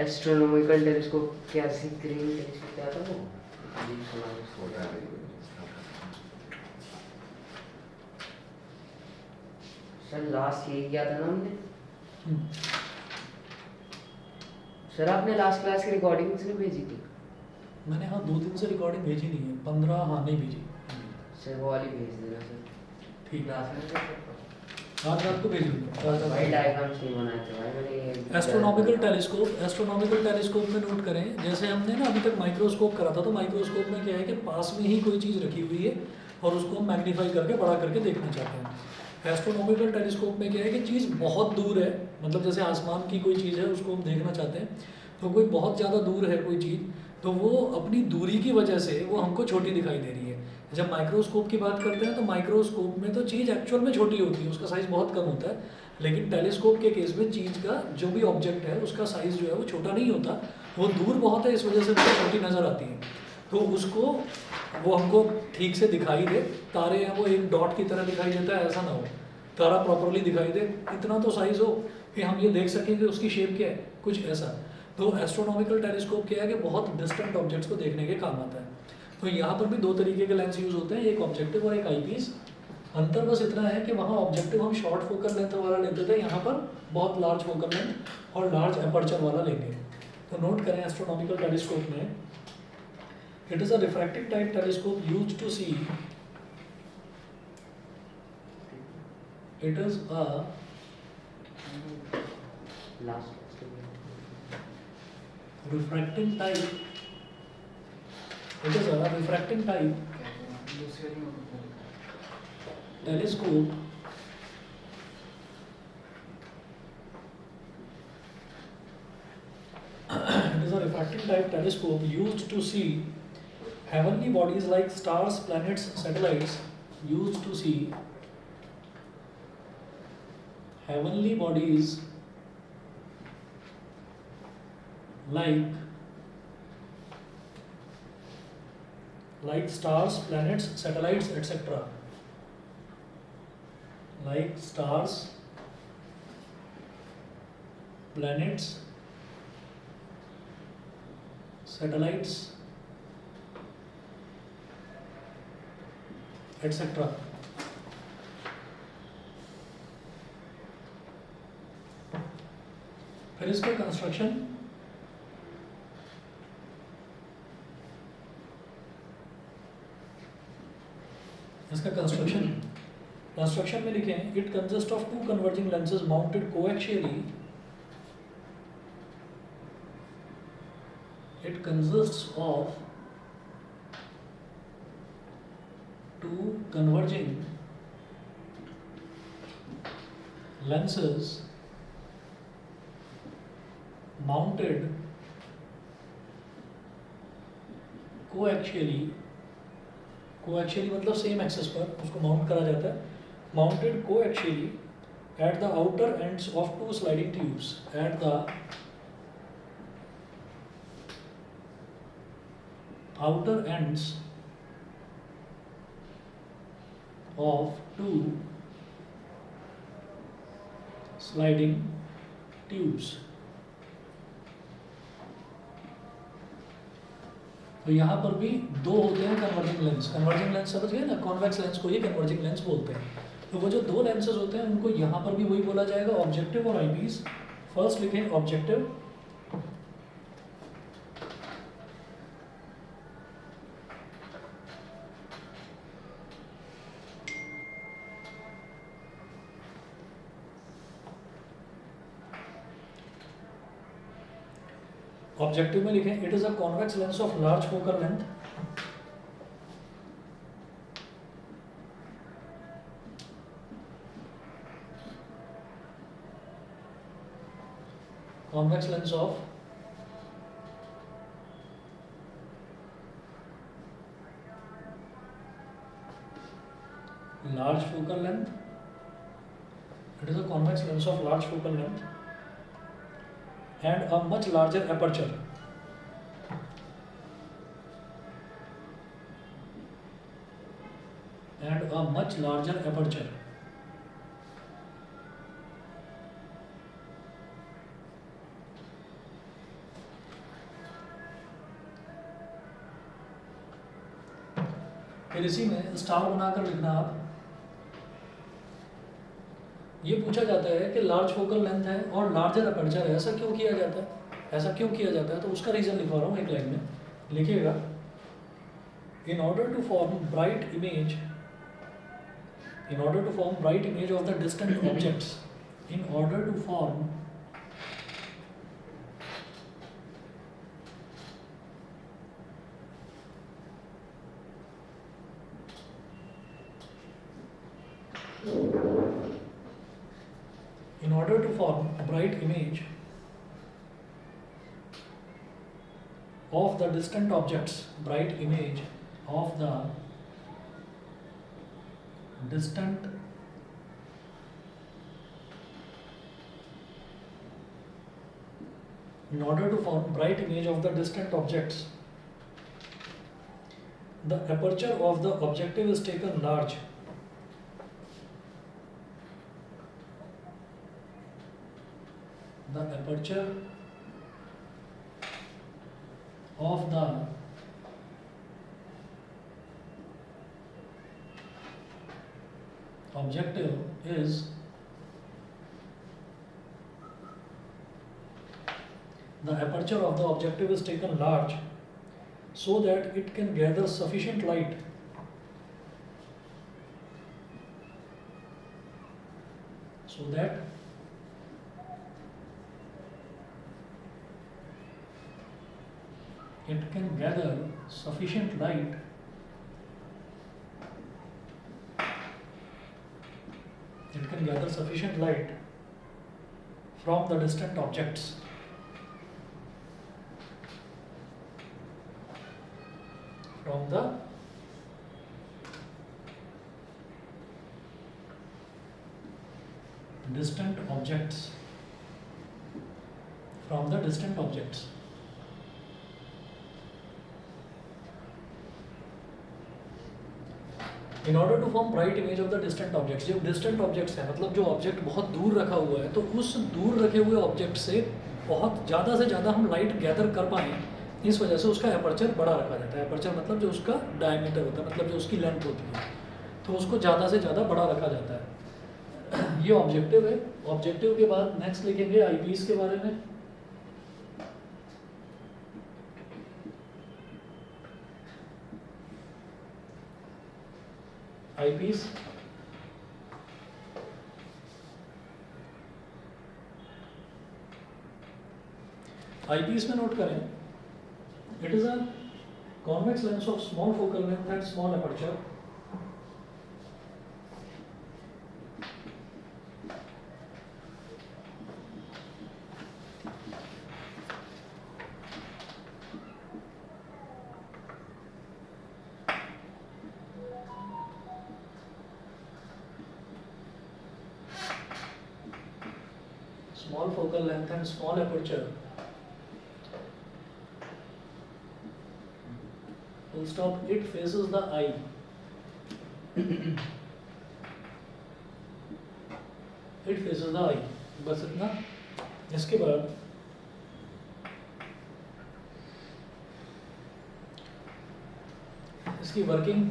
Astronomical telescope क्या green telescope क्या था वो अजीब सुना छोटा है सर लास्ट यही किया था ना हमने सर आपने लास्ट क्लास की रिकॉर्डिंग्स नहीं भेजी थी मैंने हाँ 2 दिन से रिकॉर्डिंग भेजी नहीं है 15 हाँ नहीं भेजी सर वो वाली भेज देना सर ठीक है क्लास में आज रात को भेज दूँगा भाई डायग्राम्स नहीं बनाए थे भाई मैंने एस्ट्रोनॉमिकल टेलीस्कोप में नोट करें जैसे हमने ना अभी तक माइक्रोस्कोप करा था तो माइक्रोस्कोप में क्या है कि पास में ही कोई चीज़ रखी हुई है और उसको हम मैग्नीफाई करके बड़ा करके देखना चाहते हैं। एस्ट्रोनॉमिकल टेलीस्कोप में क्या है कि चीज़ बहुत दूर है, मतलब जैसे आसमान की कोई चीज़ है उसको हम देखना चाहते हैं तो कोई बहुत ज़्यादा दूर है कोई चीज़ तो वो अपनी दूरी की वजह से वो हमको छोटी दिखाई दे रही है। जब माइक्रोस्कोप की बात करते हैं तो माइक्रोस्कोप में तो चीज़ एक्चुअल में छोटी होती है, उसका साइज़ बहुत कम होता है, लेकिन टेलीस्कोप के केस में चीज़ का जो भी ऑब्जेक्ट है उसका साइज़ जो है वो छोटा नहीं होता, वो दूर बहुत है इस वजह से वो छोटी नज़र आती है। तो उसको वो हमको ठीक से दिखाई दे, तारे हैं वो एक डॉट की तरह दिखाई देता है ऐसा ना हो, तारा प्रॉपरली दिखाई दे, इतना तो साइज़ हो कि हम ये देख सकें कि उसकी शेप क्या है, कुछ ऐसा। तो एस्ट्रोनॉमिकल टेलीस्कोप क्या है कि बहुत डिस्टेंट ऑब्जेक्ट्स को देखने के काम आता है। तो यहाँ पर भी 2 तरीके के लेंस यूज़ होते हैं, एक ऑब्जेक्टिव और एक आईपीस। अंतर बस इतना है कि वहाँ ऑब्जेक्टिव हम शॉर्ट फोकल लेंथ वाला लेते थे, यहाँ पर बहुत लार्ज फोकल लेंथ और लार्ज अपर्चर वाला लेंगे। तो नोट करें एस्ट्रोनॉमिकल टेलीस्कोप में it is a refractive type telescope used to see it is a last refracting type it is a refracting type telescope it is a refracting type telescope used to see heavenly bodies like stars, planets, satellites, used to see heavenly bodies like stars, planets, satellites, etc. Like stars, planets, satellites, etc. फिर इसका construction में लिखें it consist of 2 converging lenses mounted coaxially. It consists of 2 converging lenses mounted coaxially मतलब same axis पर उसको mount करा जाता है, mounted coaxially at the outer ends of 2 sliding tubes at the outer ends of 2 sliding tubes. तो यहाँ पर भी 2 होते हैं कन्वर्जिंग लेंस समझ गए ना, कॉन्वेक्स लेंस को ही कन्वर्जिंग लेंस बोलते हैं। तो वो जो 2 लेंसेज होते हैं उनको यहाँ पर भी वही बोला जाएगा, ऑब्जेक्टिव और आईपीस। फर्स्ट लिखें ऑब्जेक्टिव, ऑब्जेक्टिव में लिखें it is a convex lens of large focal length convex lens of large focal length. It is a convex lens of large focal length and a much larger aperture. And a much larger aperture. फिर इसी में star बनाकर लिखना आप। ये पूछा जाता है कि लार्ज फोकल लेंथ है और लार्जर अपर्चर है, ऐसा क्यों किया जाता है, ऐसा क्यों किया जाता है, तो उसका रीज़न लिखवा रहा हूँ एक लाइन में, लिखिएगा। In order to form bright image, in order to form bright image of the distant objects, in order to form in order to form a bright image of the distant objects, bright image of the distant in order to form bright image of the distant objects, the aperture of the objective is taken large. The aperture of the objective is taken large so that it can gather sufficient light from the distant objects. From the distant objects. From the distant objects. In order to form bright image of the distant objects, जब distant objects है मतलब जो object बहुत दूर रखा हुआ है, तो उस दूर रखे हुए ऑब्जेक्ट से बहुत ज़्यादा से ज़्यादा हम लाइट गैदर कर पाएँ, इस वजह से उसका एपर्चर बड़ा रखा जाता है। एपर्चर मतलब जो उसका डायमीटर होता है, मतलब जो उसकी लेंथ होती है, तो उसको ज़्यादा से ज़्यादा बड़ा रखा जाता है। ये ऑब्जेक्टिव है। ऑब्जेक्टिव के बाद नेक्स्ट लिखेंगे आईपीस के बारे में। आईपीस में नोट करें, it is a convex lens of small focal length and small aperture small focal length and small aperture, full stop, it faces the eye. It faces the eye, बस इतना। इसके बाद इसकी वर्किंग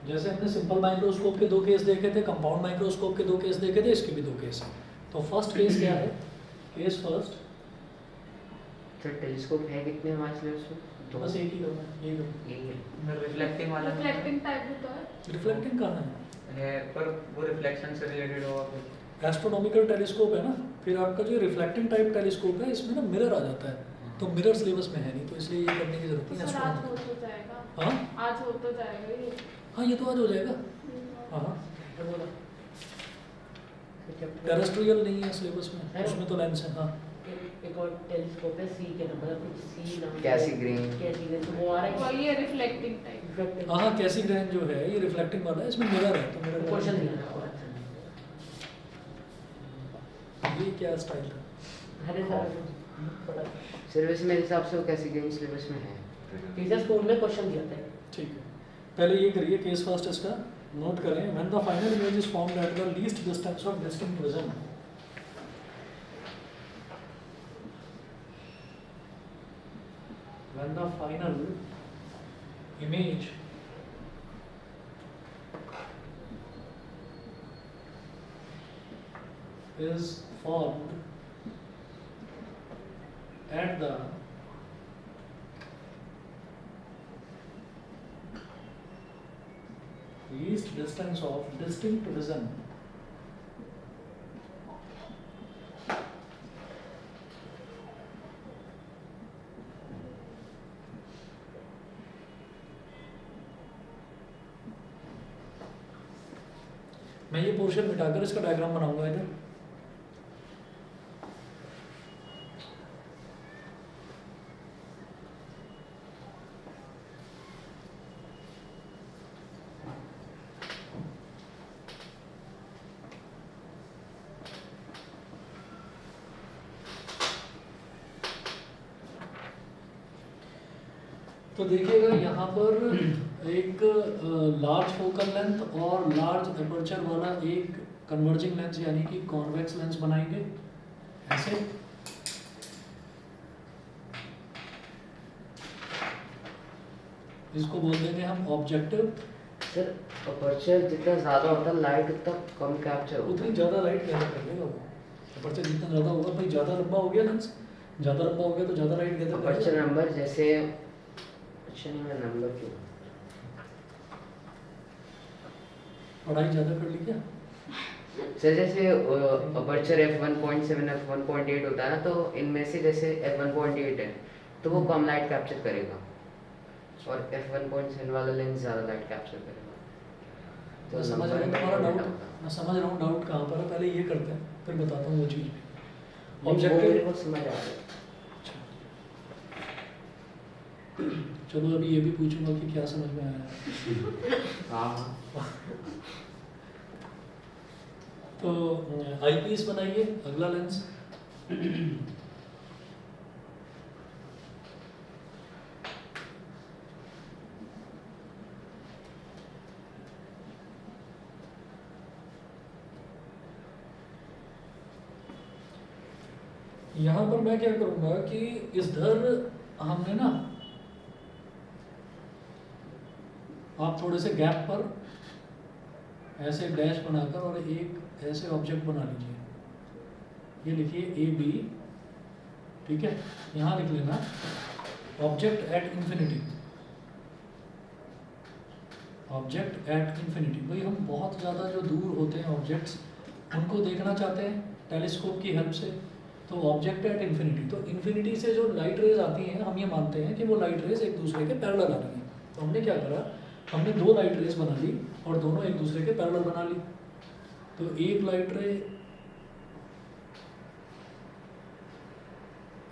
जैसे हमने simple microscope के 2 case देखे थे, कंपाउंड माइक्रोस्कोप के 2 केस देखे थे, इसके भी 2 केस हैं। तो फर्स्ट केस क्या है? केस फर्स्ट, सर टेलीस्कोप है कितने हमारे सिलेबस में? तो बस एक ही करना है, एक मैं रिफ्लेक्टिंग वाला रिफ्लेक्टिंग टाइप होता है। रिफ्लेक्टिंग करना है, पर वो रिफ्लेक्शन से रिलेटेड होगा कुछ। एस्ट्रोनॉमिकल टेलीस्कोप है ना, फिर आपका जो रिफ्लेक्टिंग टाइप टेलीस्कोप है इसमें ना मिरर आ जाता है, तो मिरर सिलेबस में है नहीं, तो इसलिए ये करने की जरूरत नहीं है। सर आज हो तो जाएगा। हाँ आज हो तो जाएगा ये। हाँ, ये तो आज हो जाएगा। हाँ टेरेस्ट्रियल नहीं है सिलेबस में, उसमें तो लेंस है। हाँ एक और टेलीस्कोप है सी के नंबर कुछ सी नाम कैसी ग्रेन तो वो आ रहा है वही है रिफ्लेक्टिंग टाइप। हाँ कैसी ग्रहण जो है ये रिफ्लेक्टिंग वाला है, इसमें मिरर है, तो मिरर क्वेश्चन नहीं है और ये क्या स्टाइल था? अरे सर पता सिलेबस मेरे हिसाब से वो कैसी ग्रेन सिलेबस में है। टीचर स्कूल में क्वेश्चन दिया था। ठीक है, पहले ये करिए केस फर्स्ट इसका नोट करें। When the final image is formed at the least distance of distinct vision, when the final image is formed at the least distance of distinct vision मैं ये पोर्शन मिटाकर इसका डायग्राम बनाऊंगा इधर। तो देखिएगा यहाँ पर एक लार्ज फोकल लेंथ और लार्ज अपर्चर वाला एक कन्वर्जिंग लेंस यानी कि कॉन्वेक्स लेंस बनाएंगे ऐसे। इसको बोल देंगे हम ऑब्जेक्टिव। सर अपर्चर जितना ज़्यादा होता है लाइट उतना कम कैप्चर होता उतनी ज़्यादा लाइट गैदर कर लेगा वो। अपर्चर जितना ज़्यादा होगा भाई, ज़्यादा लंबा हो गया लेंस, ज़्यादा लंबा हो गया तो ज़्यादा लाइट है। गैदर अपर्चर नंबर जैसे अच्छा नहीं, मैं नंबर क्यों पढ़ाई ज़्यादा कर ली क्या? सर जैसे अपर्चर f1.7 f1.8 होता है ना, तो इनमें से जैसे f1.8 है तो वो कम लाइट कैप्चर करेगा और f1.7 वाला लेंस ज़्यादा लाइट कैप्चर करेगा। मैं समझ रहा हूँ तुम्हारा डाउट, मैं समझ रहा हूँ डाउट कहाँ पर है। पहले ये करते हैं फिर बताता हूँ वो चीज़ भी। ऑब्जेक्टिव को समझ आ गया। चलो अभी ये भी पूछूंगा कि क्या समझ में आया। हाँ तो आईपीस बनाइए अगला लेंस। यहाँ पर मैं क्या करूँगा कि इधर हमने ना, आप थोड़े से गैप पर ऐसे डैश बनाकर और एक ऐसे ऑब्जेक्ट बना लीजिए। ये लिखिए ए बी, ठीक है। यहाँ लिख लेना object at infinity, object at infinity. भाई हम बहुत ज़्यादा जो दूर होते हैं ऑब्जेक्ट्स उनको देखना चाहते हैं टेलीस्कोप की हेल्प से, तो ऑब्जेक्ट एट इंफिनिटी। तो इंफिनिटी से जो लाइट रेज आती हैं हम ये मानते हैं कि वो लाइट रेज एक दूसरे के पैरेलल आ रही हैं। तो हमने क्या करा, हमने दो लाइट रेज बना ली और दोनों एक दूसरे के पैरेलल बना ली। तो एक लाइट रे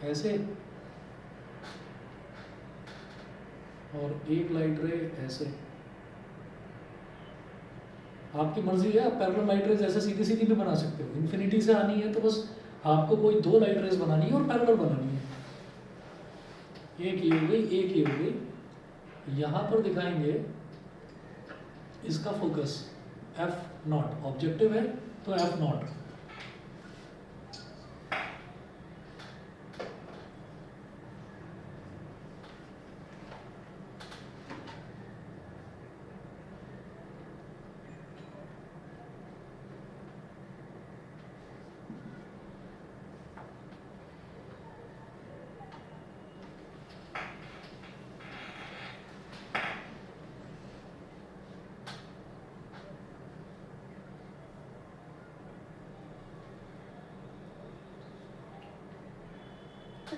ऐसे और एक लाइट रे ऐसे। आपकी मर्जी है, आप पैरेलल लाइट रेज ऐसे सीधी सीधी भी बना सकते हो। इन्फिनिटी से आनी है तो बस आपको कोई दो लाइट रेज बनानी है और पैरेलल बनानी है। एक ये हो गई, एक ये हो गई। यहाँ पर दिखाएंगे इसका फोकस f0, ऑब्जेक्टिव है तो f0।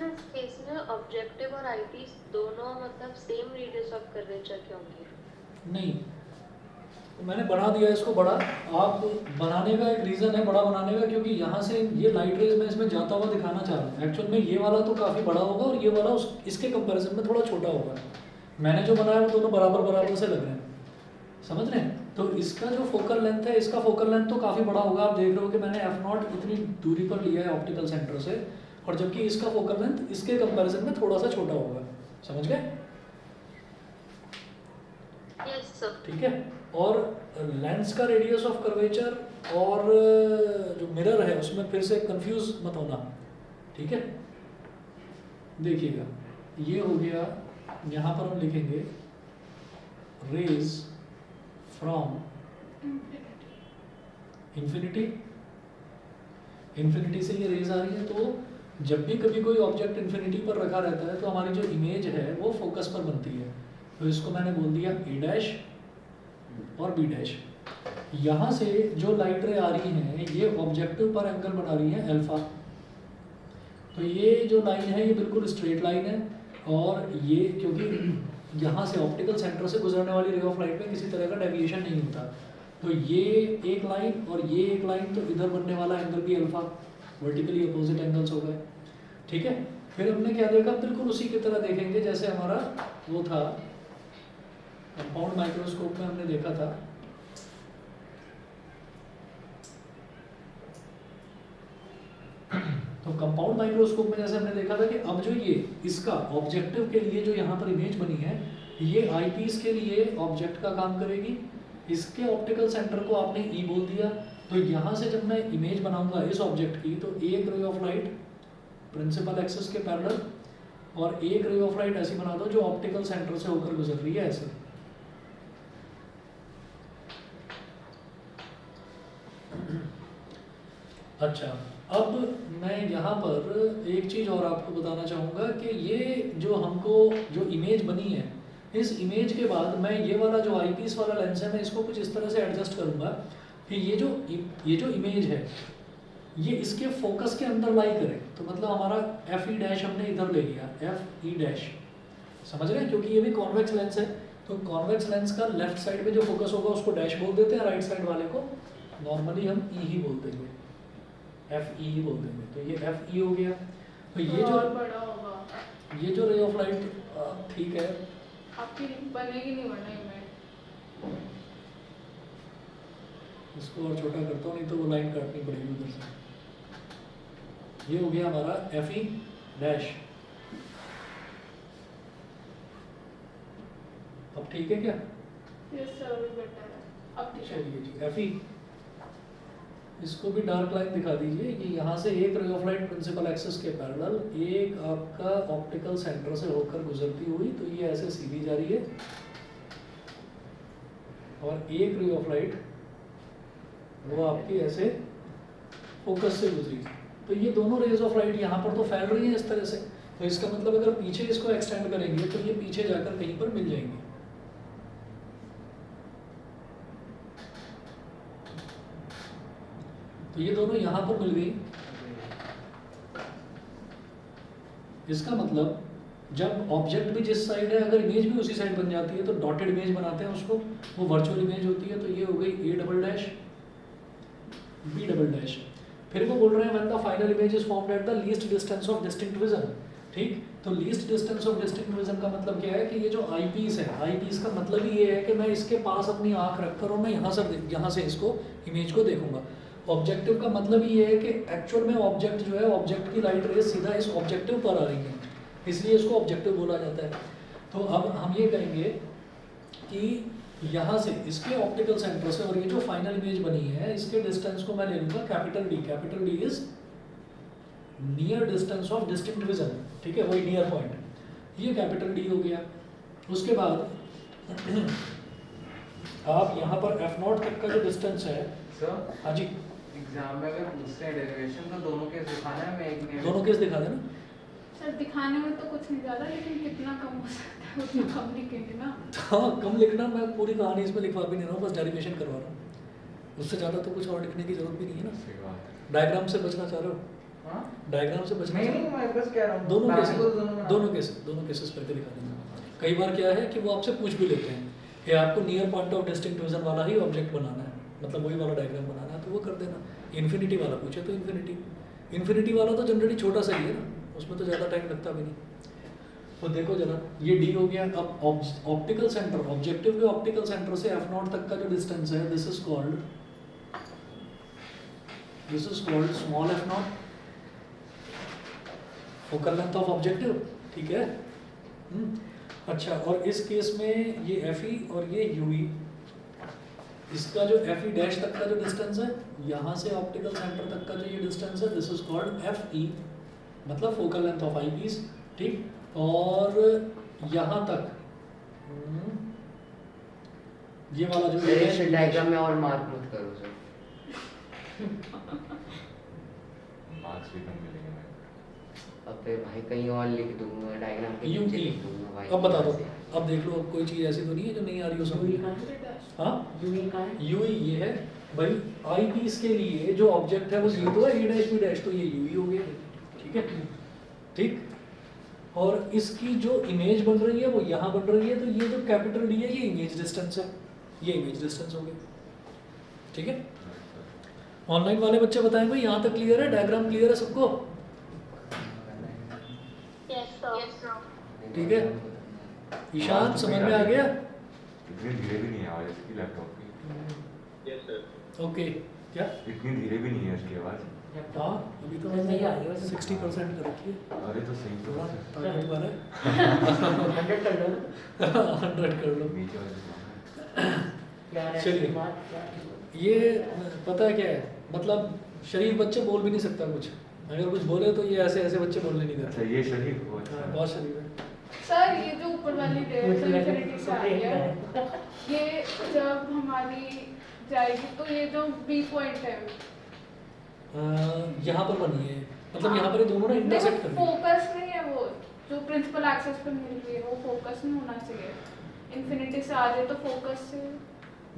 इस केस में ऑब्जेक्टिव और आईपीस दोनों मतलब सेम रेडियस ऑफ कर्वेचर के होंगे? नहीं, तो मैंने बना दिया इसको बड़ा। आप बनाने का एक रीज़न है बड़ा बनाने का, क्योंकि यहाँ से ये लाइट रेज मैं इसमें जाता हुआ दिखाना चाह रहा हूँ। एक्चुअल में ये वाला तो काफ़ी बड़ा होगा और ये वाला इसके कंपैरिजन में थोड़ा छोटा होगा। मैंने जो बनाया वो दोनों बराबर बराबर से लग रहे हैं, समझ रहे हैं। तो इसका जो फोकल लेंथ है, इसका फोकल लेंथ तो काफ़ी बड़ा होगा। आप देख रहे हो कि मैंने f0 इतनी दूरी पर लिया है ऑप्टिकल सेंटर से, और जबकि इसका फोकल लेंथ इसके कंपैरिजन में थोड़ा सा छोटा होगा। समझ गए? Yes sir. ठीक है। और लेंस का रेडियस ऑफ कर्वेचर और जो मिरर है उसमें फिर से कंफ्यूज मत होना, ठीक है। देखिएगा ये हो गया यहाँ पर हम लिखेंगे रेज फ्रॉम इंफिनिटी, इंफिनिटी से ये रेज आ रही है। तो जब भी कभी कोई ऑब्जेक्ट इंफिनिटी पर रखा रहता है तो हमारी जो इमेज है वो फोकस पर बनती है। तो इसको मैंने बोल दिया ए डैश और बी डैश। यहाँ से जो लाइट रे आ रही हैं ये ऑब्जेक्टिव पर एंगल बना रही है अल्फा। तो ये जो लाइन है ये बिल्कुल स्ट्रेट लाइन है, और ये क्योंकि यहाँ से ऑप्टिकल सेंटर से गुजरने वाली रे ऑफ लाइट में किसी तरह का डेविएशन नहीं होता, तो ये एक लाइन और ये एक लाइन, तो इधर बनने वाला एंगल भी अल्फा, वर्टिकली अपोजिट एंगल्स हो गए। ठीक है, फिर हमने क्या देखा, बिल्कुल उसी की तरह देखेंगे जैसे हमारा वो था कंपाउंड माइक्रोस्कोप में हमने देखा था। तो कंपाउंड माइक्रोस्कोप में जैसे हमने देखा था कि अब जो ये इसका ऑब्जेक्टिव के लिए जो यहाँ पर इमेज बनी है, ये आईपीस के लिए ऑब्जेक्ट का काम करेगी। इसके ऑप्टिकल सेंटर को आपने ई बोल दिया, तो यहाँ से जब मैं इमेज बनाऊंगा इस ऑब्जेक्ट की, तो एक ray of light principal axis के पैरेलल और एक रे ऑफ लाइट ऐसी बना दो जो ऑप्टिकल सेंटर से होकर गुजर रही है ऐसे। अच्छा, अब मैं यहाँ पर एक चीज़ और आपको बताना चाहूँगा कि ये जो हमको जो इमेज बनी है, इस इमेज के बाद मैं ये वाला जो आईपीस वाला लेंस है मैं इसको कुछ इस तरह से एडजस्ट करूँगा कि ये जो इमेज है ये इसके फोकस के अंदर लाई करे। तो मतलब हमारा एफ ई डैश हमने इधर ले लिया, एफ ई डैश, समझ रहे हैं, क्योंकि ये भी कॉन्वेक्स लेंस है। तो कॉन्वेक्स लेंस का लेफ्ट साइड में जो फोकस होगा उसको डैश बोल देते हैं, राइट साइड वाले को नॉर्मली हम ई ही बोल देंगे, एफ ई ही बोल देंगे। तो ये एफ ई हो गया। तो ये जो और बड़ा होगा, ये जो रे ऑफ लाइट ठीक है, आपकी बनेगी नहीं वरना इमेज। इसको और छोटा करता हूँ, नहीं तो वो लाइन काटनी पड़ेगी उधर से। ये हो गया हमारा एफ ई डैश। अब ठीक है क्या? यस सर, अभी बेटर है, अब ठीक है। चलिए ठीक, एफ ई, इसको भी डार्क लाइन दिखा दीजिए। ये यहाँ से एक ray of light principal axis के पैरेलल, एक आपका ऑप्टिकल सेंटर से होकर गुजरती हुई, तो ये ऐसे सीधी जा रही है, और एक रे ऑफ लाइट वो आपकी ऐसे फोकस से गुजरी। तो ये दोनों रेज ऑफ लाइट यहाँ पर तो फैल रही हैं इस तरह से, तो इसका मतलब अगर पीछे इसको एक्सटेंड करेंगे तो ये पीछे जाकर कहीं पर मिल जाएंगे। तो ये दोनों यहाँ पर मिल गई। इसका मतलब जब ऑब्जेक्ट भी जिस साइड है, अगर इमेज भी उसी साइड बन जाती है तो डॉटेड इमेज बनाते हैं उसको, वो वर्चुअल इमेज होती है। तो ये हो गई A double dash B double dash. फिर वो बोल रहे हैं when the final image is formed at the least distance of distinct vision. ठीक, तो least distance of distinct vision का मतलब क्या है कि ये जो आई पीस है, आई पीस का मतलब ही ये है कि मैं इसके पास अपनी आंख रखकर और मैं यहाँ से इसको इमेज को देखूंगा। ऑब्जेक्टिव का मतलब ही ये है कि एक्चुअल में ऑब्जेक्ट जो है, ऑब्जेक्ट की लाइट रेज सीधा इस ऑब्जेक्टिव पर आ रही है, इसलिए इसको ऑब्जेक्टिव बोला जाता है। तो अब हम ये कहेंगे कि यहाँ से इसके ऑप्टिकल सेंटर से और ये जो फाइनल इमेज बनी है इसके डिस्टेंस को मैं ले लूँगा capital D. Capital D is near distance of distinct vision. ठीक है, वही नियर पॉइंट, ये कैपिटल डी हो गया। उसके बाद आप यहाँ पर एफ नॉट तक का जो डिस्टेंस है, सर हाँ जी, एग्जाम में अगर पूछते हैं डेरिवेशन तो दोनों केस दिखाना है, मैं एक नहीं दोनों केस दिखा देना। सर दिखाने में तो कुछ नहीं ज़्यादा, लेकिन कितना कम हो सकता है उतना कम लिखेंगे ना। हाँ, कम लिखना, मैं पूरी कहानी इसमें लिखवा भी नहीं रहा हूँ, बस डेरिवेशन करवा रहा हूँ। उससे ज़्यादा तो कुछ और लिखने की जरूरत भी नहीं है ना। डायग्राम से बचना चाह रहे हो? हाँ? डायग्राम से बचना नहीं चाह रहे नहीं, हो? मैं बस कह रहा हूँ दोनों practical केसेस दोनों केसेस करके दिखा देंगे। कई बार क्या है कि वो आपसे पूछ भी लेते हैं कि आपको near point of distinct vision वाला ही ऑब्जेक्ट बनाना है, मतलब वही वाला डायग्राम बनाना है, तो वो कर देना। इन्फिनिटी वाला पूछे तो इन्फिनिटी वाला तो जनरली छोटा सा ही है ना, उसमें तो ज़्यादा टाइम लगता भी नहीं। तो देखो जरा, ये डी हो गया। अब ऑप्टिकल सेंटर, ऑब्जेक्टिव के ऑप्टिकल सेंटर से एफ नॉट तक का जो डिस्टेंस है, this is called small F not, focal length of objective. ठीक है। अच्छा, और इस केस में ये एफ ई और ये यू ई, इसका जो एफ ई डैश तक का जो डिस्टेंस है, यहाँ से ऑप्टिकल सेंटर तक का जो ये डिस्टेंस है, this is called F E, मतलब focal length of eyepiece. ठीक, और यहाँ तक ये वाला जो सर इस डायग्राम में और मार्क मत करो सर। मार्क्स भी कम मिलेंगे मैं। अब फिर भाई कहीं और लिख दूंगा डायग्राम के यूं नीचे ही। लिख दूंगा भाई। अब बता दो, अब देख लो, अब कोई चीज़ ऐसी तो नहीं है जो नहीं आ रही हो समझ यूई में? का है, हाँ यूई का है। यूई ये है भाई, आई पीस के लिए जो ऑब्जेक्ट है वो ये तो है ए डैश बी डैश, तो ये यूई हो गया, ठीक है, ठीक। और इसकी जो इमेज बन रही है वो यहाँ बन रही है, तो ये जो कैपिटल डी है ये इमेज डिस्टेंस है, ये इमेज डिस्टेंस हो गया, ठीक है। ऑनलाइन वाले बच्चे बताएं भाई यहाँ तक क्लियर है, डायग्राम क्लियर है सबको? Yes sir. ठीक है, ईशान समझ में आ गया? इतनी धीरे भी नहीं है आवाज इसकी लैपटॉप की। ओके, क्या? इतनी धीरे भी नहीं है इसकी आवाज। हाँ अभी तो नहीं, सही आ रही है वैसे। 60% कर रखी है, अरे तो सही तो थोड़ा है। ताकत वाला है। 100 कर लो। 100 कर लो। नीचे वाले को। क्या है चलिए। बात क्या है? ये पता है क्या है, मतलब शरीफ बच्चे बोल भी नहीं सकता कुछ, अगर कुछ बोले तो ये ऐसे ऐसे बच्चे बोलने नहीं अच्छा देते। ये शरीफ हो। हाँ, अच्छा बहुत शरीफ है। सर ये जो ऊपर वाली डेट मुझे लगा इन्फिनिटी से आ रही है, ये जब हमारी जाएगी तो ये जो बी पॉइंट है यहाँ पर बनी है, मतलब यहाँ पर ये दोनों ना इंटरसेक्ट कर रही है। फोकस नहीं है, वो जो प्रिंसिपल एक्सेस पे मिल रही है वो फोकस नहीं होना चाहिए। इन्फिनिटी से आ जाए तो फोकस से।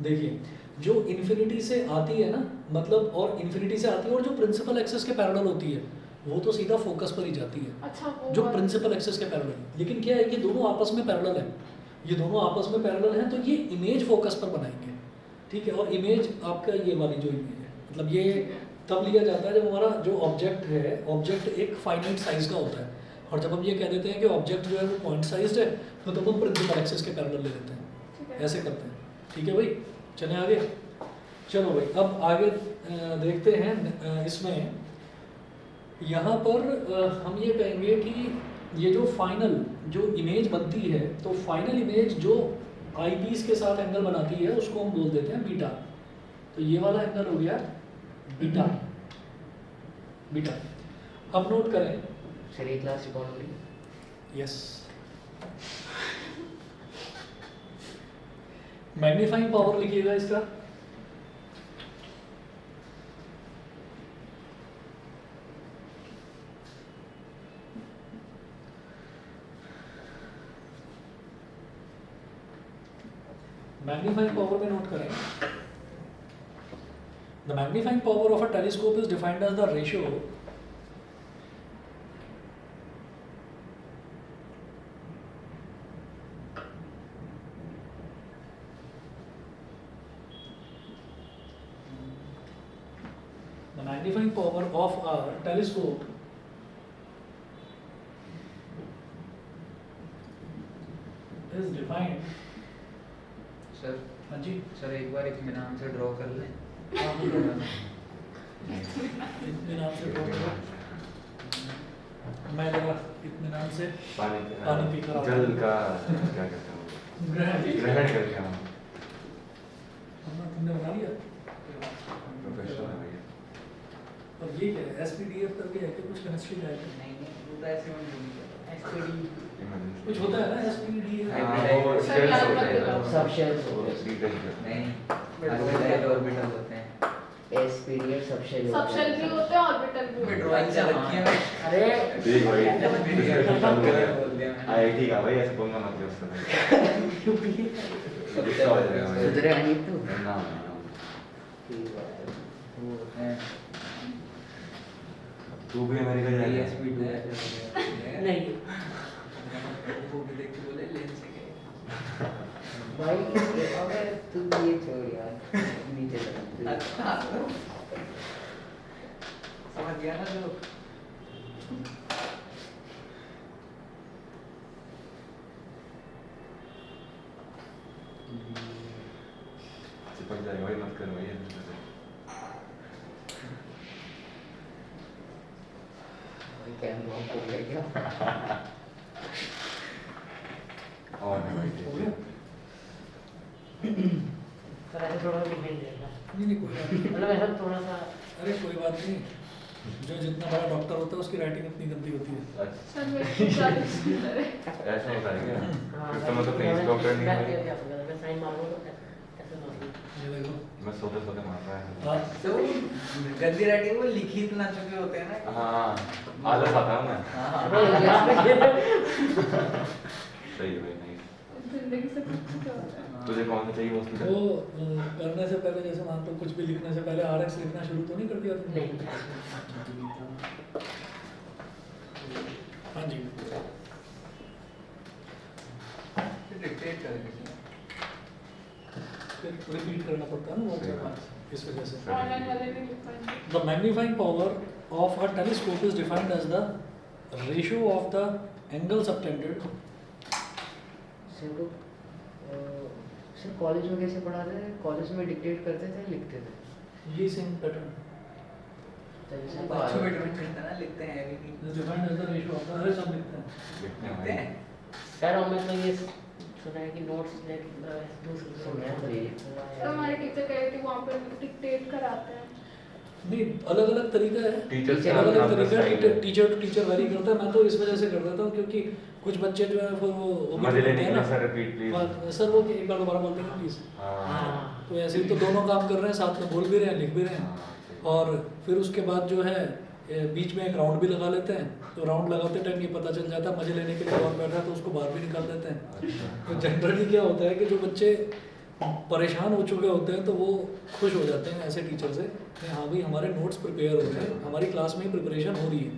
देखिए जो इन्फिनिटी से आती है ना, मतलब और इन्फिनिटी से आती है और जो प्रिंसिपल एक्सेस के पैरेलल होती है वो तो सीधा फोकस पर ही जाती है, अच्छा वो जो बात- प्रिंसिपल एक्सेस के पैरेलल। लेकिन क्या है, ये दोनों आपस में पैरेलल है, ये दोनों आपस में पैरेलल हैं, तो ये इमेज फोकस पर बनाएंगे, ठीक है। और इमेज आपका ये वाली जो इमेज है, मतलब ये तब लिया जाता है जब हमारा जो ऑब्जेक्ट है, ऑब्जेक्ट एक फाइनाइट साइज का होता है, और जब हम ये कह देते हैं कि ऑब्जेक्ट जो है वो पॉइंट साइज्ड है, तो तब हम प्रिंसिपल एक्सेस के पैरेलल ले लेते हैं, ठीक है। ऐसे करते हैं, ठीक है भाई। चलें आगे, चलो भाई अब आगे देखते हैं इसमें यहाँ पर हम ये कहेंगे कि ये जो फाइनल जो इमेज बनती है, तो फाइनल इमेज जो आई पीस के साथ एंगल बनाती है उसको हम बोल देते हैं बीटा। तो ये वाला एंगल हो गया बीटा, बीटा। अब नोट करें, सर ये क्लास रिकॉर्ड हो रही है? यस, मैग्नीफाइंग पावर लिखिएगा इसका। मैग्नीफाइंग पावर में नोट करें, the magnifying power of a telescope is defined as the ratio the magnifying power of a telescope is defined। Sir हाँ जी, सर एक बार इत्मीनान से ड्रॉ कर लें। इत्मीनान से ड्रॉ करो। मैं जरा इत्मीनान से पानी पी कर जल का क्या कहते हैं वो? ग्रहण ग्रहण करके हम तुमने बना लिया। प्रोफेशनल है भैया। और ये क्या है, एसपीडीएफ करके है कि कुछ केमिस्ट्री का है? नहीं नहीं वो तो ऐसे में नहीं एसपीडी कुछ होता है ना एसपीडीएफ? हाँ, वो सर, shells यार होते हैं मत ना। सब shells वो होते हैं। readers होते हैं। नहीं ऑर्बिटल ऑर्बिटल होते हैं। S period sub shell sub shell भी होते हैं, ऑर्बिटल भी होते हैं। ड्राइंग से रखी है अरे देख भाई बोल दिया मैंने। आईआईटी का भाई ऐसे बोलना मत उसका गुस्सा हो जाएगा भाई। सुधरेगा नहीं तू? ना तू भी अमेरिका जाएगा ESP2 नहीं वो भी देख के बोले लेंस से क्या भाई अबे तू ये छोड़ यार, नीचे चल। समझ गया ना जो चिपक जाएगा भाई, मत कर भाई भाई कैमरा ऑफ हो गया क्या? और नहीं भाई हो गया? सर ऐसे थोड़ा डिफरेंट रहेगा, नहीं नहीं कोई बात नहीं। मतलब ऐसा थोड़ा सा अरे कोई बात नहीं, जो जितना बड़ा डॉक्टर होता है उसकी राइटिंग इतनी गंदी होती है। अच्छा सर मेरे को ज़्यादा सुंदर है। ऐसा होता है क्या? हाँ, फिर तो मैं तो कहीं से डॉक्टर नहीं मैं हूँ। क्या करूँगा, मैं साइन मारूंगा तो ऐसे मारूंगा। ये देखो मैं सोते सोते मार रहा है। हाँ, तो गंदी राइटिंग वो लिखित ना चुके होते हैं ना। हाँ आलस आता है मैं। हाँ वो यहाँ पे सही है भाई, नहीं जिंदगी से कुछ क्या होता है। तुझे कौन सा चाहिए वो हॉस्पिटल? करने से पहले जैसे मान लो कुछ भी लिखने से पहले RX लिखना शुरू तो नहीं कर दिया तुमने? नहीं। हाँ जी। डिक्टेट कर किसी ने। फिर रिपीट करना पड़ता है ना बहुत ज़्यादा, इस वजह से। ऑनलाइन वाले भी लिख पाएंगे। The magnifying power of a telescope is defined as the ratio of the angle subtended. Sir को सर कॉलेज में कैसे पढ़ाते थे? कॉलेज में डिक्टेट करते थे, लिखते थे? ये सेम पैटर्न जैसे बच्चों में डिपेंड करता है ना, लिखते हैं अभी भी। is defined as the ratio of the, अरे सब लिखते हैं। लिखते हैं लिखते भाई। हैं। सर और मैं तो ये सुना है कि नोट्स सुना है ये। तो हमारे टीचर कह रहे थे वहाँ पर डिक्टेट कराते हैं। नहीं, अलग अलग तरीका है। टीचर से अलग अपना अलग तरीका style है। टीचर टू टीचर वेरी करता है। मैं तो इस वजह से कर देता हूँ क्योंकि कुछ बच्चे जो है वो omit मजे करते लेने के हैं लिए ना। Sir repeat please. सर वो एक बार दोबारा बोलते हैं प्लीज। हाँ तो ऐसे ही तो दोनों काम कर रहे हैं, साथ में बोल भी रहे हैं, लिख भी रहे हैं। हाँ, सही। और फिर उसके बाद जो है बीच में एक राउंड भी लगा लेते हैं। तो राउंड लगाते टाइम ये पता चल जाता है मजे लेने के लिए कौन बैठ रहा है, तो उसको बाहर भी निकाल देते हैं। अच्छा तो जनरली क्या होता है कि जो बच्चे परेशान हो चुके होते हैं तो वो खुश हो जाते हैं ऐसे टीचर से कि हाँ भाई हमारे नोट्स प्रिपेयर हो रहे हैं, हमारी क्लास में ही प्रिपरेशन हो रही है,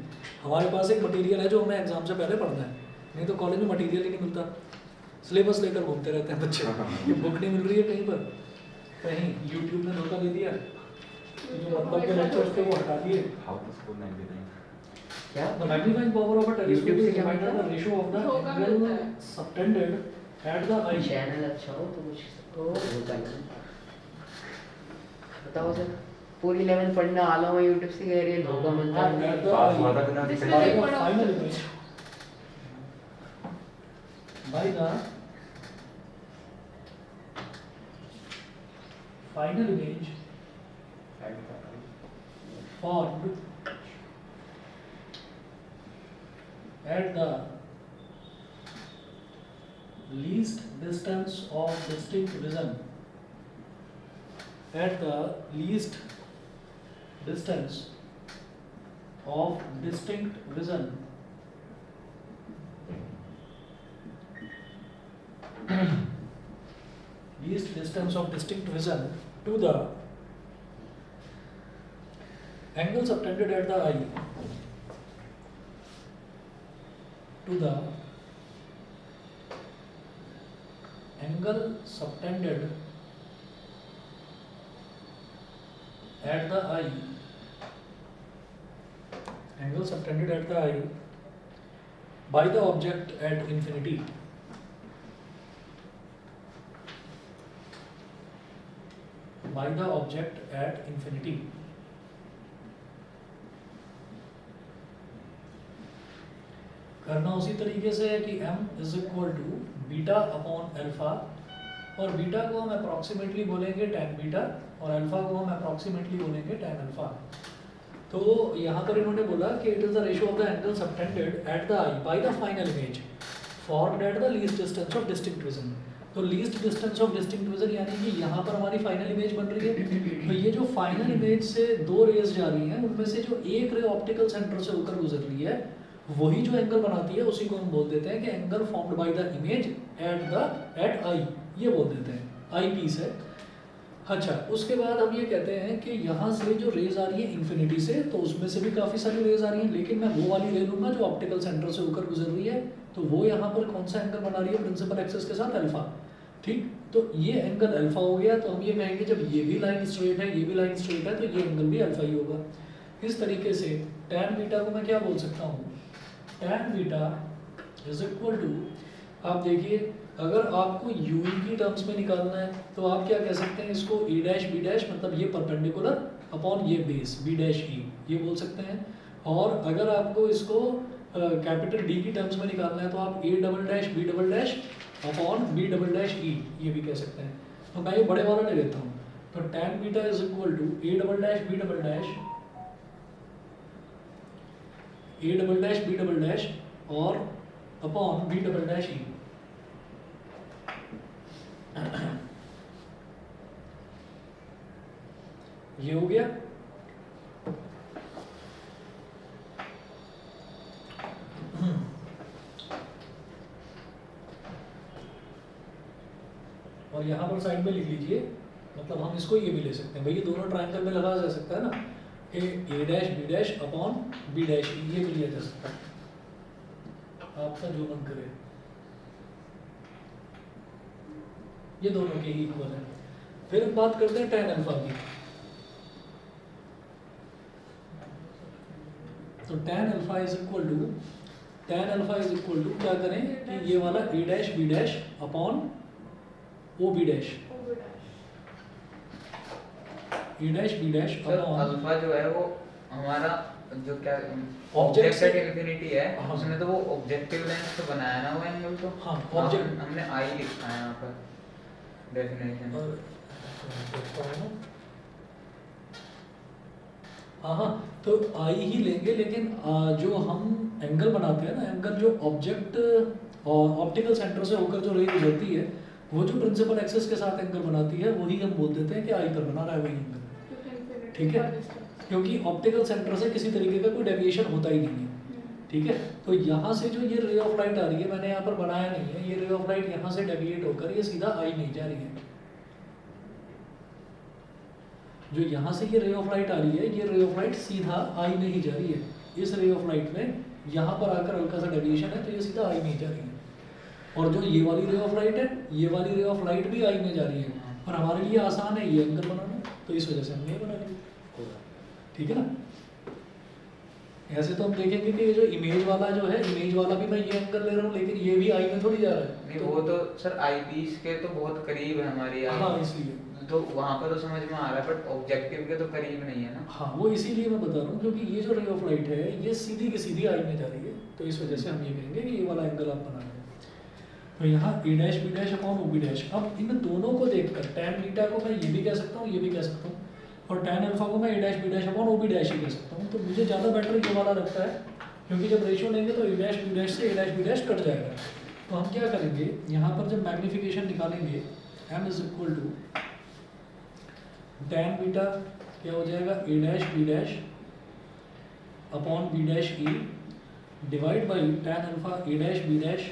हमारे पास एक मटेरियल है जो हमें एग्जाम से पहले पढ़ना है। नहीं तो कॉलेज में मटेरियल ही नहीं मिलता, सिलेबस लेकर घूमते रहते हैं बच्चे। ये बुक नहीं मिल रही है कहीं पर, कहीं यूट्यूब ने धोखा दे दिया, जो मतलब के लेक्चर्स थे वो हटा दिए। How to score 99? क्या? The magnifying power of a telescope YouTube से is क्या defined as मिलता the है? ratio of the धोखा angle मिलता है। subtended at the eye. Channel अच्छा हो तो कुछ तो होता नहीं। बताओ सर, पूरी लेवल पढ़ने आला हूँ यूट्यूब से कह रही है धोखा मिलता है। At the पास हुआ eye. था बिना जिसमें By दिक्कत। the पढ़ा final होता है। image. By the final image formed at the least distance of distinct vision, at the least distance of distinct vision least distance of distinct vision to the angle subtended at the eye, to the angle subtended at the eye, angle subtended at the eye by the object at infinity. By the object at infinity. करना उसी तरीके से है कि m is equal to beta upon alpha, और beta को हम approximately बोलेंगे tan बीटा और अल्फा को हम अप्रॉक्सीमेटली बोलेंगे tan अल्फा। तो यहाँ पर इन्होंने बोला कि it is the ratio of the angle subtended at the eye by the final image formed at the least distance of distinct vision. तो least distance of distinct vision यानी कि यहाँ पर हमारी फाइनल इमेज बन रही है। तो ये जो फाइनल इमेज से दो रेज जा रही हैं उनमें से जो एक रे ऑप्टिकल सेंटर से होकर गुजर रही है वही जो एंगल बनाती है उसी को हम बोल देते हैं कि angle formed by the image at eye, ये बोल देते हैं, आई पीस है। अच्छा, उसके बाद हम ये कहते हैं कि यहाँ से जो रेज आ रही है इन्फिनिटी से, तो उसमें से भी काफ़ी सारी रेज आ रही हैं, लेकिन मैं वो वाली ले लूँगा जो ऑप्टिकल सेंटर से होकर गुजर रही है। तो वो यहाँ पर कौन सा एंगल बना रही है प्रिंसिपल एक्सिस के साथ अल्फा। ठीक, तो ये एंगल अल्फा हो गया। तो हम ये कहेंगे जब ये भी लाइन स्ट्रेट है, ये भी लाइन स्ट्रेट है, तो ये एंगल भी अल्फा ही होगा। इस तरीके से tan बीटा को मैं क्या बोल सकता हूँ, tan beta is equal to, आप देखिए अगर आपको यू की टर्म्स में निकालना है तो आप क्या कह सकते हैं, इसको ए डैश बी डैश, मतलब ये परपेंडिकुलर अपॉन ये बेस बी डैश ई, ये बोल सकते हैं। और अगर आपको इसको कैपिटल डी की टर्म्स में निकालना है तो आप A double dash B double dash upon B double dash E, ये भी कह सकते हैं। तो मैं ये बड़े वाला ले लेता हूँ। तो tan beta is equal to A double dash B double dash A double dash B double dash और upon B double dash E. ये हो गया। और यहाँ पर साइड में लिख लीजिए, मतलब हम इसको ये भी ले सकते हैं भाई, ये दोनों ट्रायंगल में लगा जा सकता है ना, A dash B dash upon B dash, ये भी लिया जा सकता है, आपका जो मन करे, ये दोनों के ही इक्वल है। फिर हम बात करते हैं tan अल्फा की। तो tan alpha is equal to क्या करें कि ये वाला A dash B dash upon O B dash, A dash B dash sir upon alpha जो है वो हमारा जो क्या Object ऑब्जेक्ट से- इंफिनिटी है, हाँ। उसने तो वो ऑब्जेक्टिव लेंस तो बनाया ना वो एंगल, तो हाँ, object- हमने आई लिखा है यहाँ पर डेफिनेशन। और देखता हूँ। हाँ, तो आई ही लेंगे, लेकिन जो हम एंगल बनाते हैं ना, एंगल जो ऑब्जेक्ट और ऑप्टिकल सेंटर से होकर जो रे गुजरती है, वो जो प्रिंसिपल एक्सिस के साथ एंगल बनाती है, वही हम बोल देते हैं कि आई पर बना रहा है वही एंगल, ठीक है, क्योंकि ऑप्टिकल सेंटर से किसी तरीके का कोई डेविएशन होता ही नहीं है, ठीक है। तो यहाँ से जो ये रे ऑफ लाइट आ रही है, मैंने यहाँ पर बनाया नहीं है, ये रे ऑफ लाइट यहाँ से डेविएट होकर ये सीधा आई नहीं जा रही है। जो यहाँ से ये रे ऑफ लाइट आ रही है, ये रे ऑफ लाइट सीधा आई नहीं जा रही है, इस रे ऑफ लाइट में यहाँ पर आकर हल्का सा डेविएशन है, तो ये सीधा आई नहीं जा रही है। और जो ये वाली रे ऑफ लाइट है, ये वाली रे ऑफ लाइट भी आई में जा रही है, और हमारे लिए आसान है ये एंगल बनाना, तो इस वजह से हमने ये बना लिया, ठीक है ना। ऐसे तो हम देखेंगे कि ये जो इमेज वाला जो है, इमेज वाला भी मैं ये एंगल ले रहा हूँ, लेकिन ये भी आई में थोड़ी जा रहा है, नहीं वो तो सर आई पीस के तो बहुत करीब है हमारी आई, हाँ इसलिए, तो वहाँ पर तो समझ में आ रहा है, बट ऑब्जेक्टिव के तो करीब नहीं है ना। हाँ वो इसीलिए मैं बता रहा हूँ, क्योंकि ये जो रे ऑफ लाइट है ये सीधी की सीधी आई में जा रही है, तो इस वजह से हम ये कहेंगे कि ये वाला एंगल आप बना रहे हैं। तो यहाँ A dash B dash upon O B dash, अब इन दोनों को देखकर टैन बीटा को मैं ये भी कह सकता हूँ, ये भी कह सकता हूँ, और टैन अल्फा को मैं A dash B dash upon O B dash ही कह सकता हूँ। तो मुझे ज़्यादा बेटर ये वाला लगता है, क्योंकि जब रेशियो लेंगे तो ए डैश बी डैश से A dash B dash cut जाएगा। तो हम क्या करेंगे, यहाँ पर जब मैग्नीफिकेशन निकालेंगे, m is equal to tan beta क्या हो जाएगा, A dash B dash upon B dash E divide by tan alpha A dash B dash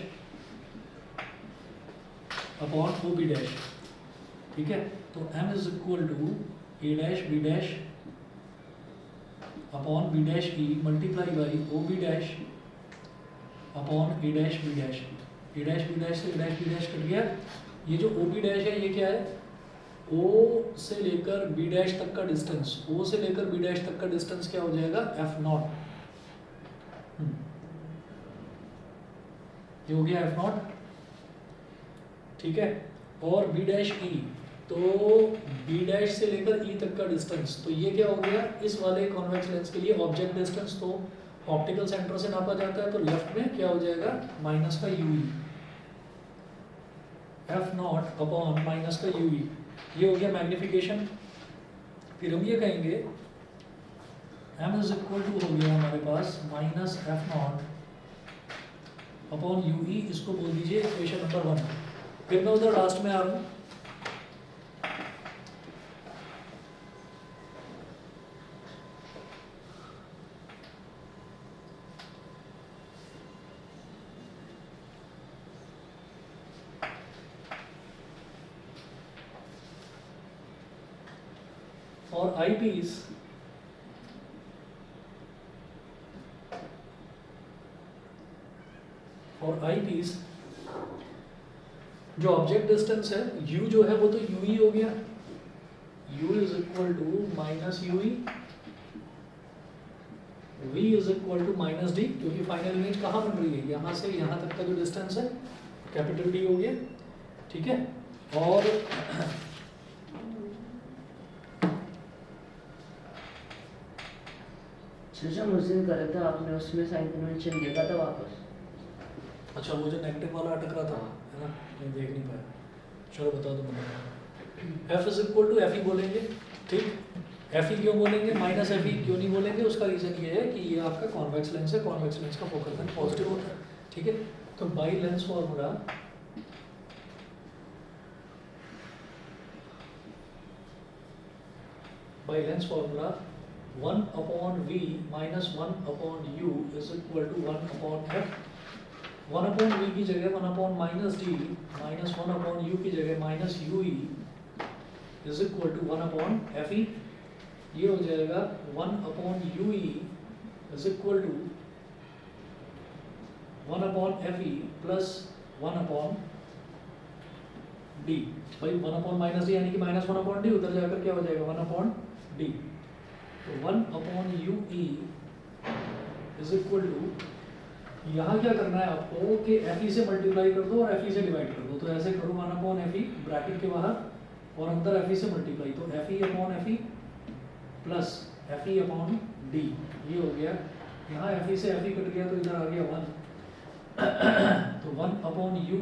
upon O B dash, ठीक है। तो m is equal to A dash B dash upon B dash E multiply by O B dash upon A dash B dash, A dash B dash से A dash B dash cut गया। ये जो ओ B dash है ये क्या है, ओ से लेकर बी डैश तक का डिस्टेंस, ओ से लेकर बी डैश तक का डिस्टेंस क्या हो जाएगा, एफ नॉट, ये हो गया एफ नॉट, ठीक है। और बी डैश ई, तो बी डैश से लेकर ई तक का डिस्टेंस, तो ये क्या हो गया, इस वाले कॉन्वेक्स लेंस के लिए ऑब्जेक्ट डिस्टेंस तो ऑप्टिकल सेंटर से नापा जाता है, तो लेफ्ट में क्या हो जाएगा, माइनस का you E, F naught upon minus का यू ई, ये हो गया मैग्नीफिकेशन। फिर हम ये कहेंगे m इज इक्वल टू हो गया हमारे पास minus F naught upon U E, इसको बोल दीजिए इक्वेशन नंबर 1। फिर मैं उधर लास्ट में आ रहा हूँ, और आई पीस और आई पीस जो ऑब्जेक्ट डिस्टेंस है u जो है वो तो u ही हो गया, u is equal to minus U E, v is equal to minus D, क्योंकि फाइनल इमेज कहाँ बन रही है, यहाँ से यहाँ तक का जो डिस्टेंस है कैपिटल D हो गया, ठीक है। और जो उस दिन करे था आपने, उसमें साइन कन्वेंशन देखा था वापस, अच्छा वो जो नेगेटिव वाला अटक रहा था है ना, मैं देख नहीं पाया, चलो बता दो, F is equal to F ही बोलेंगे, ठीक, एफ ई क्यों बोलेंगे, माइनस एफ ई क्यों नहीं बोलेंगे, उसका रीज़न ये है कि ये आपका कॉन्वेक्स लेंस है, कॉन्वेक्स लेंस का फोकल लेंथ पॉजिटिव होता है, ठीक है। तो by lens formula by lens formula 1/v minus 1/u is equal to 1/f। 1/v की जगह 1/-d माइनस 1/u की जगह minus ue is equal to 1/fe। ये हो जाएगा 1/ue is equal to 1/fe plus 1/d। भाई 1/-d यानी कि माइनस 1/d, उधर जाकर क्या हो जाएगा 1/d। तो 1/ue इज इक्वल टू, यहाँ क्या करना है आपको कि fe से मल्टीप्लाई कर दो और fe से डिवाइड कर दो। तो ऐसे करो 1/fe ब्रैकेट के बाहर और अंदर fe से मल्टीप्लाई, तो fe प्लस fe/d ये हो गया। यहाँ fe से fe कट गया तो इधर आ गया 1। तो 1/ue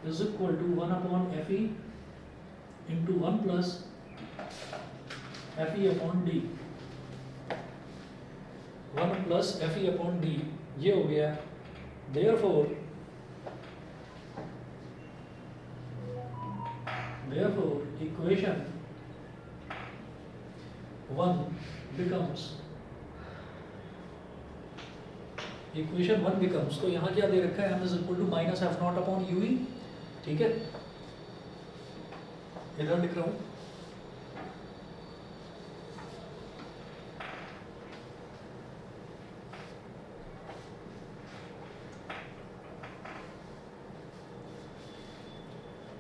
is equal to 1/fe into 1 plus fe/d, 1 plus fe/d ये हो गया। therefore equation 1 becomes, तो यहाँ क्या दे रखा है, m is equal to minus f0/ue, ठीक है, इधर लिख रहा हूँ।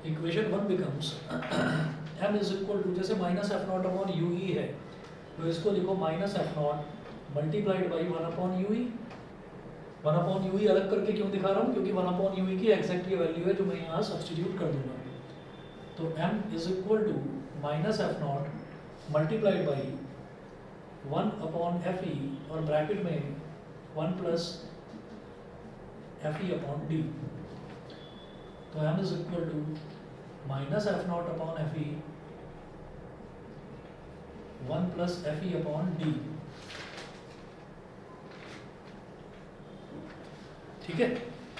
Equation 1 becomes m is equal to, जैसे माइनस f0/ue है तो इसको लिखो minus f0 multiplied by 1/ue। 1/ue अलग करके क्यों दिखा रहा हूँ, क्योंकि 1/ue की एग्जैक्ट ये वैल्यू है जो मैं यहाँ सब्स्टिट्यूट कर दूंगा। तो m is equal to minus f0 multiplied by 1/fe और ब्रैकेट में 1 प्लस fe/d। तो m is equal to minus f0/fe 1 plus fe/d, ठीक है।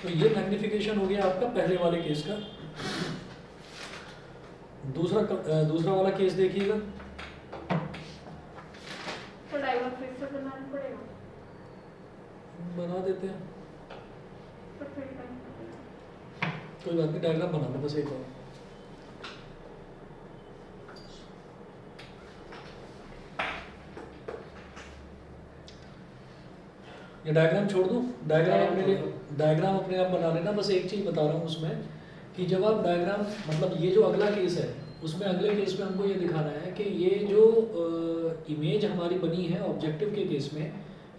तो ये मैग्निफिकेशन हो गया आपका पहले वाले केस का। दूसरा वाला केस देखिएगा। तो डायग्राम फिर से बनाना पड़ेगा, बना देते हैं, तो फिर करना पड़ेगा। कोई बात नहीं, डायग्राम बना लो बस एक और। ये डायग्राम छोड़ दूँ, डायग्राम अपने आप बना लेना। बस एक चीज़ बता रहा हूँ उसमें कि जब आप डायग्राम, मतलब ये जो अगला केस है उसमें अगले केस में हमको ये दिखाना है कि ये जो इमेज हमारी बनी है ऑब्जेक्टिव के केस में,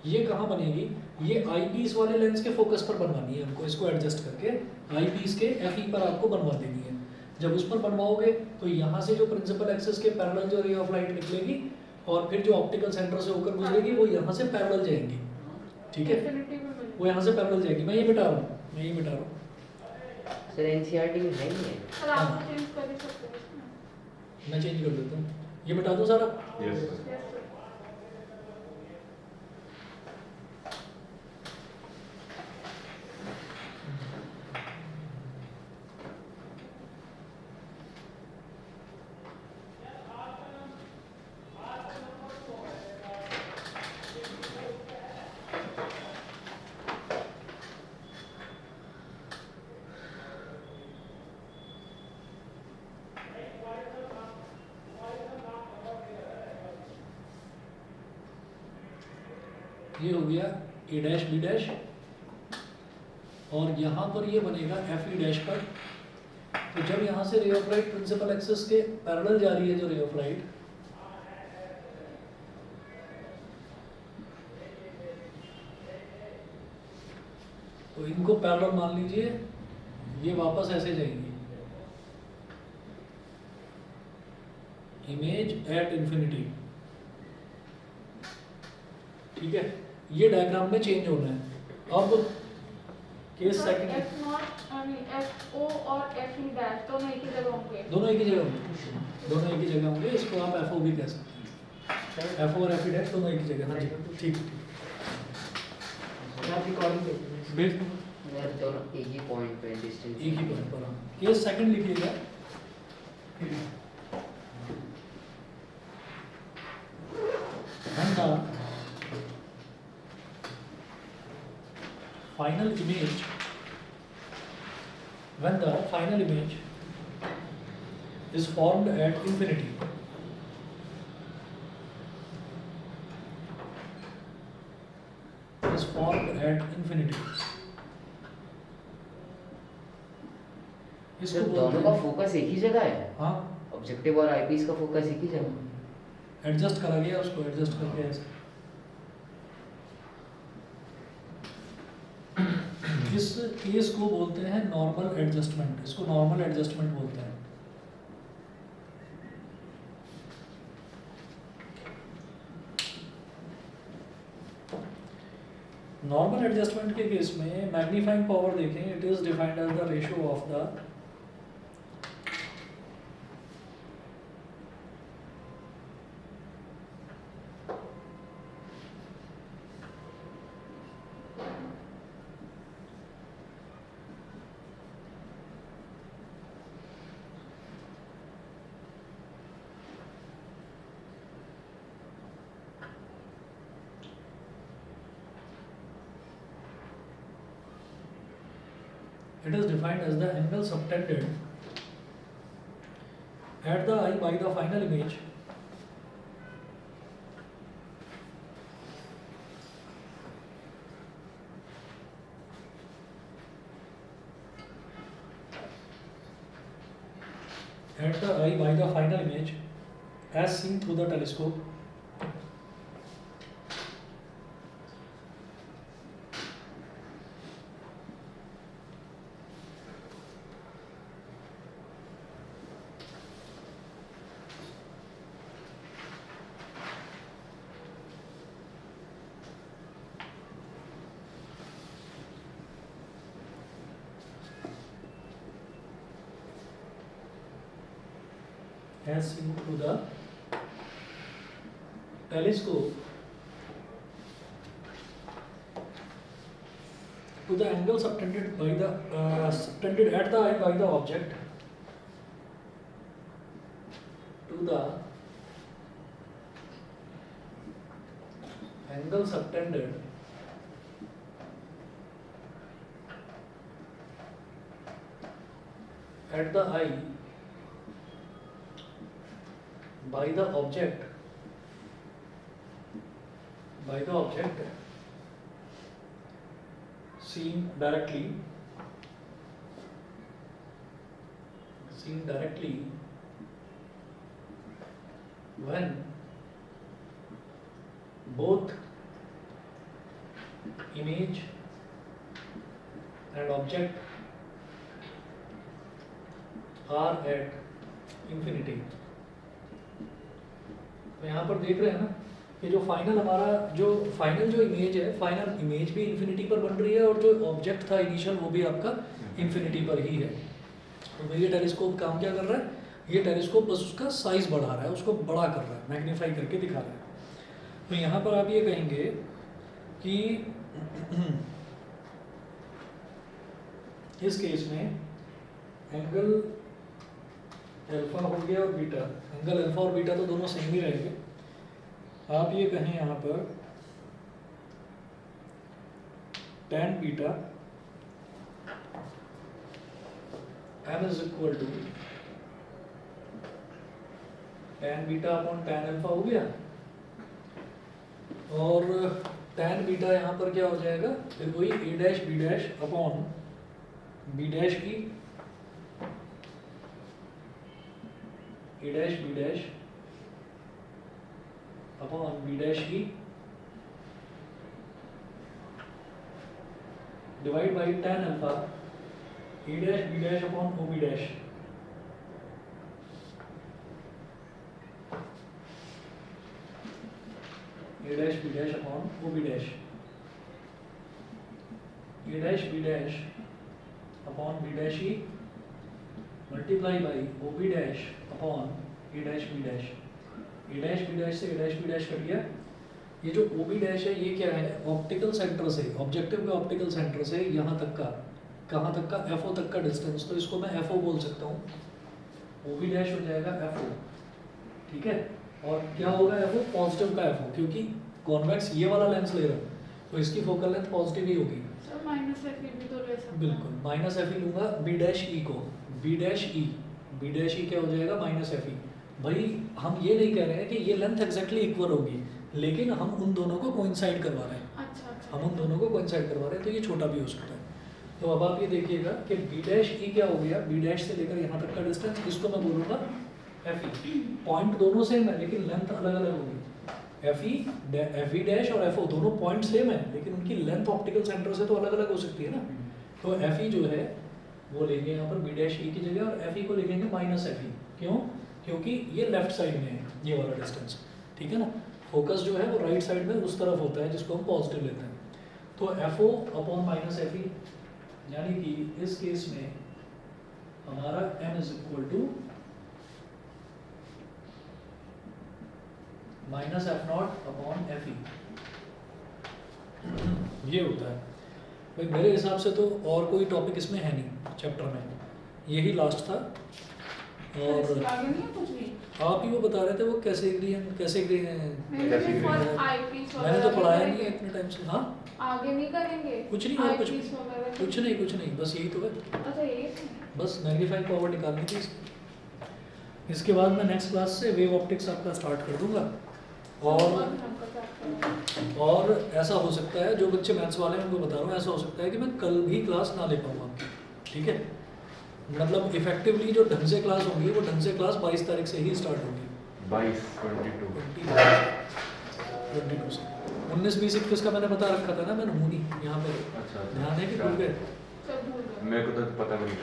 ये कहाँ बनेगी, ये आई पीस वाले लेंस के फोकस पर बनवानी है हमको। इसको एडजस्ट करके आई पीस के एफ ई पर आपको बनवा देनी है। जब उस पर बनवाओगे तो यहाँ से जो प्रिंसिपल एक्सिस के पैरेलल जो रे ऑफ लाइट निकलेगी और फिर जो ऑप्टिकल सेंटर से होकर गुजरेगी वो यहाँ से पैरेलल जाएंगी, ठीक है, Infinity में मिलेगा। वो यहाँ से पैरेलल जाएगी। मैं ये मिटा रहा हूँ, सर एनसीईआरटी में है नहीं है। सर आप चेंज कर ही सकते हो इसमें। मैं चेंज कर देता हूँ, ये मिटा दूँ सारा। Yes Yes, sir. ये हो गया ए डैश बी डैश और यहाँ पर ये बनेगा एफ ई डैश पर। तो जब यहाँ से ray of light principal axis के पैरेलल जा रही है जो रे ऑफ लाइट, तो इनको पैरेलल मान लीजिए, ये वापस ऐसे जाएंगी, इमेज एट इंफिनिटी, ठीक है। ये डायग्राम में चेंज होना है। अब केस सेकंड, F0 और FE दोनों एक ही जगह होंगे। दोनों एक ही जगह होंगे, दोनों एक ही जगह होंगे। इसको आप एफ ओ भी कह सकते हैं। एफ और एफ डैश दोनों एक ही जगह। हाँ जी ठीक ठीक आप रिकॉर्डिंग भेजिए। भेज दूँगा यार दोनों एक ही पॉइंट पे डिस्टेंस एक ही पॉइंट पर। हाँ ये सेकंड लिखिएगा। And the final image, when the final image is formed at infinity, is formed at infinity. इसको सर बोलते दोनों का हैं, फोकस एक ही जगह है, हाँ ऑब्जेक्टिव और आईपीस का फोकस एक ही जगह। एडजस्ट करा गया, उसको एडजस्ट करके ऐसे। इस केस को बोलते हैं नॉर्मल एडजस्टमेंट, इसको नॉर्मल एडजस्टमेंट बोलते हैं। नॉर्मल एडजस्टमेंट के केस में मैग्नीफाइंग पावर देखें, it is defined as the ratio of the it is defined as the angle subtended at the eye by the final image as seen through the telescope as seen through the telescope to the angle subtended by the subtended at the eye by the object to the angle subtended at the eye by the object seen directly when both image and object are at infinity। तो यहाँ पर देख रहे हैं ना कि जो final हमारा जो इमेज है, फाइनल इमेज भी इन्फिनिटी पर बन रही है और जो ऑब्जेक्ट था इनिशियल वो भी आपका इन्फिनिटी पर ही है। तो ये टेलीस्कोप काम क्या कर रहा है, ये टेलीस्कोप बस उसका साइज बढ़ा रहा है, उसको बड़ा कर रहा है, मैग्नीफाई करके दिखा रहा है। तो यहाँ पर आप ये कहेंगे कि इस केस में एंगल अल्फा हो गया और बीटा, एंगल अल्फा और बीटा तो दोनों सेम ही रहेंगे। आप ये कहें यहाँ पर tan beta m is equal to tan beta upon tan alpha हो गया, और tan बीटा यहाँ पर क्या हो जाएगा, फिर वही a dash b dash upon b dash की a dash b dash upon b dash की divide by tan alpha a dash b dash upon o b dash. a dash b dash upon o b dash, a dash b dash upon b dash ही multiply by o b dash upon a dash b dash. A dash B dash से A dash B dash cut गया। ये जो ओ B dash है ये क्या है, optical centre से, ऑब्जेक्टिव के ऑप्टिकल सेंटर से यहाँ तक का, कहाँ तक का, एफ ओ तक का डिस्टेंस, तो इसको मैं एफ ओ बोल सकता हूँ। ओ बी डैश हो जाएगा एफ ओ, ठीक है। और क्या होगा एफ ओ, पॉजिटिव का एफ ओ, क्योंकि कॉन्वेक्स ये वाला लेंस ले रहा हूँ तो इसकी फोकल लेंथ पॉजिटिव ही होगी। सर माइनस एफ भी तो ले सकते हैं। बिल्कुल, माइनस एफ ई लूंगा बी डैश ई को, B dash E, B dash E क्या हो जाएगा माइनस एफ ई। भाई हम ये नहीं कह रहे हैं कि ये लेंथ एग्जैक्टली इक्वल होगी, लेकिन हम उन दोनों को कोइंसाइड करवा रहे हैं, अच्छा अच्छा। हम उन दोनों को कोइंसाइड करवा रहे हैं, तो ये छोटा भी हो सकता है। तो अब आप ये देखिएगा कि बी डैश ई क्या हो गया, बी डैश से लेकर यहाँ तक का डिस्टेंस, इसको मैं बोलूँगा एफ ई। पॉइंट दोनों सेम है लेकिन लेंथ अलग अलग होगी। एफ ई डैश और एफ ओ दोनों पॉइंट सेम है लेकिन उनकी लेंथ ऑप्टिकल सेंटर से तो अलग अलग हो सकती है ना। तो एफ ई जो है वो लेंगे यहाँ पर बी डैश ई की जगह और एफ ई को लिखेंगे माइनस एफ ई। क्यों? क्योंकि ये लेफ्ट साइड में है ये वाला डिस्टेंस, ठीक है ना। फोकस जो है वो राइट साइड में उस तरफ होता है जिसको हम पॉजिटिव लेते हैं। तो F O upon minus F E, यानी कि इस केस में हमारा m is equal to minus F naught upon F E, ये होता है। भाई मेरे हिसाब से तो और कोई टॉपिक इसमें है नहीं चैप्टर में, यही लास्ट था। और इसके आगे नहीं है कुछ भी। आप ही वो बता रहे थे वो कैसे ग्रेडियंट कैसे मैंने कैसे भी फॉर करेंगे? आईपीस मैंने तो पढ़ाया नहीं है इतने टाइम से। हाँ आगे नहीं करेंगे कुछ नहीं और कुछ IPs वगैरह कुछ नहीं, कुछ नहीं, बस यही तो है। अच्छा ये बस मैग्नीफाइंग पावर निकालनी थी इसकी। इसके बाद मैं नेक्स्ट क्लास से वेव ऑप्टिक्स आपका स्टार्ट कर दूंगा। और ऐसा हो सकता है जो बच्चे मैथ्स वाले हैं उनको बता रहा हूँ, ऐसा हो सकता है कि मैं कल भी क्लास ना ले पाऊँ आपकी, ठीक है। मतलब इफेक्टिवली जो ढंग से क्लास होंगी वो ढंग से क्लास 22 तारीख से ही स्टार्ट होगी। 22 22 से 19 20 21 का मैंने बता रखा था ना, मैंने हूँ नहीं यहाँ पे, अच्छा ध्यान है कि भूल गए। सब भूल गए। मेरे को तो पता भी नहीं था।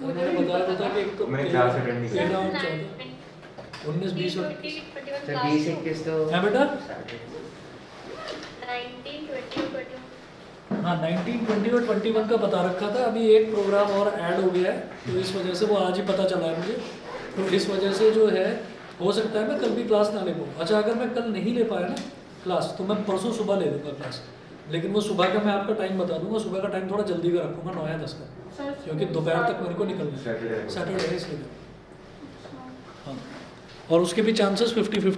मैंने बताया था कि एक तो मैंने क्लास अटेंड नहीं पेड किया। आउट चलता 19 20 और 20 सर 20 21 तो है बेटा। 19 20 और 21 हाँ 19 20 और 21 का बता रखा था। अभी एक प्रोग्राम और ऐड हो गया है तो इस वजह से वो आज ही पता चला है मुझे, तो इस वजह से जो है हो सकता है मैं कल भी क्लास ना ले पाऊँ। अच्छा अगर मैं कल नहीं ले पाया ना क्लास तो मैं परसों सुबह ले लूँगा क्लास, लेकिन वो सुबह का मैं आपका टाइम बता दूंगा। सुबह का टाइम थोड़ा जल्दी का रखूँगा 9 या 10 का, सर क्योंकि दोपहर तक मेरे को निकलना है, सैटरडे सैटरडे है इसलिए। हाँ और उसके भी चांसेस 50-50